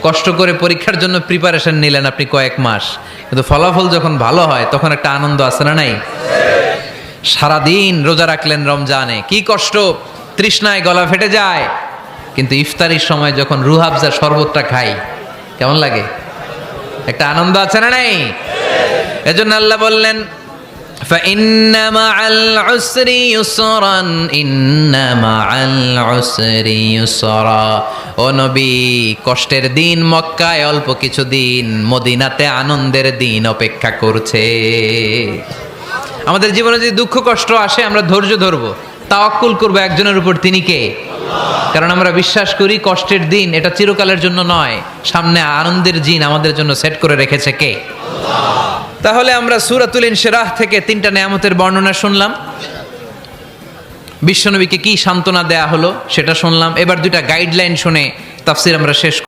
কষ্ট করে পরীক্ষার জন্য প্রিপারেশন নিলেন আপনি কয়েক মাস, কিন্তু ফলাফল যখন ভালো হয় তখন একটা আনন্দ আছে না নাই? সারাদিন রোজা রাখলেন রমজানে, কি কষ্ট, তৃষ্ণায় গলা ফেটে যায়, কিন্তু ইফতারির সময় যখন রুহাবজা শরবতটা খাই কেমন লাগে? একটা আনন্দ আছে না নাই? এজন্য আল্লাহ বললেন فَإِنَّ مَعَ الْعُسْرِ يُسْرًا إِنَّ مَعَ الْعُسْرِ يُسْرًا। ও নবী, কষ্টের দিন মক্কায় অল্প কিছু দিন, মদিনাতে আনন্দের দিন অপেক্ষা করছে। আমাদের জীবনে যদি দুঃখ কষ্ট আসে আমরা ধৈর্য ধরবো, তাওয়াক্কুল করবো একজনের উপর, তিনি কে? কারণ আমরা বিশ্বাস করি কষ্টের দিন এটা চিরকালের জন্য নয়, সামনে আনন্দের দিন আমাদের জন্য সেট করে রেখেছে কে? তাহলে আমরা সূরাতুল ইনশিরাহ থেকে 3টা নেয়ামতের বর্ণনা শুনলাম, বিশ্বনবীকে কি সান্ত্বনা দেয়া হলো সেটা শুনলাম। এবার 2টা গাইডলাইন শুনে তাফসীর আমরা শেষ